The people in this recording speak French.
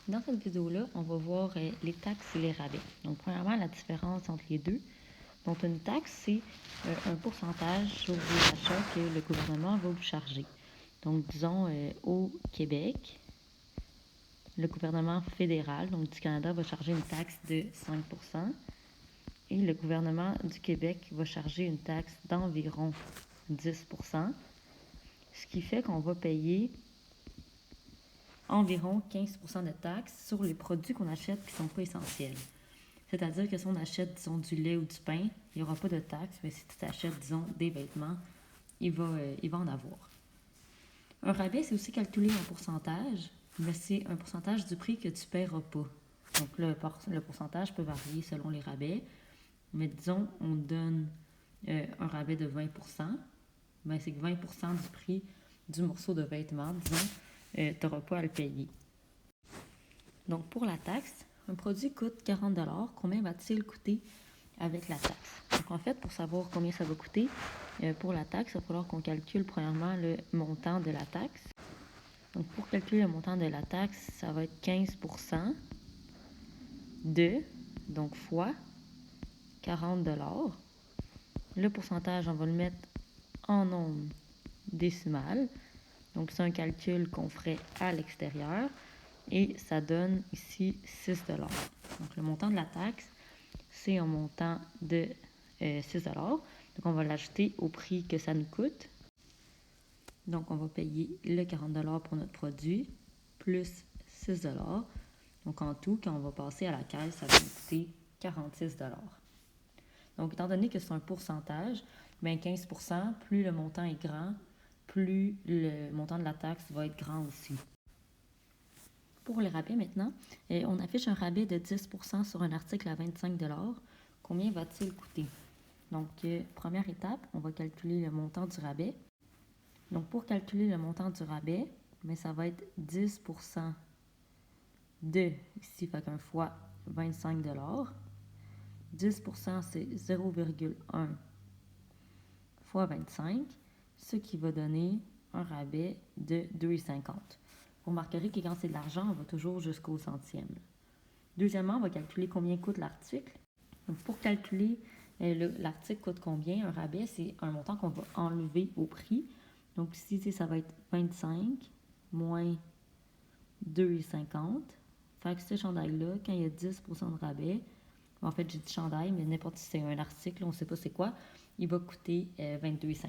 Dans cette vidéo-là, on va voir les taxes et les rabais. Donc, premièrement, la différence entre les deux. Donc, une taxe, c'est un pourcentage sur vos achats que le gouvernement va vous charger. Donc, disons, au Québec, le gouvernement fédéral, donc du Canada, va charger une taxe de 5 et le gouvernement du Québec va charger une taxe d'environ 10 ce qui fait qu'on va payer environ 15 de taxes sur les produits qu'on achète qui ne sont pas essentiels. C'est-à-dire que si on achète, disons, du lait ou du pain, il n'y aura pas de taxes, mais si tu achètes, disons, des vêtements, il va en avoir. Un rabais, c'est aussi calculé en pourcentage, mais c'est un pourcentage du prix que tu ne paieras pas. Donc, le pourcentage peut varier selon les rabais, mais disons, on donne un rabais de 20 bien, c'est que 20 du prix du morceau de vêtement, disons, tu n'auras pas à le payer. Donc, pour la taxe, un produit coûte 40 $. Combien va-t-il coûter avec la taxe? Donc, en fait, pour savoir combien ça va coûter, pour la taxe, il va falloir qu'on calcule premièrement le montant de la taxe. Donc, pour calculer le montant de la taxe, ça va être 15 de, donc fois 40 $. Le pourcentage, on va le mettre en nombre décimal. Donc, c'est un calcul qu'on ferait à l'extérieur. Et ça donne ici 6 $. Donc, le montant de la taxe, c'est un montant de 6 $. Donc, on va l'ajouter au prix que ça nous coûte. Donc, on va payer le 40 $ pour notre produit, plus 6 $. Donc, en tout, quand on va passer à la caisse, ça va nous coûter 46 $. Donc, étant donné que c'est un pourcentage, bien 15 %, plus le montant est grand, plus le montant de la taxe va être grand aussi. Pour les rabais maintenant, on affiche un rabais de 10 % sur un article à 25 $. Combien va-t-il coûter? Donc, première étape, on va calculer le montant du rabais. Donc, pour calculer le montant du rabais, mais ça va être 10 % de, ici, fait qu'un fois 25 $. 10 %, c'est 0,1 fois 25, ce qui va donner un rabais de 2,50 $. Vous remarquerez que quand c'est de l'argent, on va toujours jusqu'au centième. Deuxièmement, on va calculer combien coûte l'article. Donc, pour calculer l'article coûte combien, un rabais, c'est un montant qu'on va enlever au prix. Donc, ici, ça va être 25 moins 2,50. Fait que ce chandail-là, quand il y a 10 % de rabais, en fait, j'ai dit chandail, mais n'importe si c'est un article, on ne sait pas c'est quoi, il va coûter 22,50.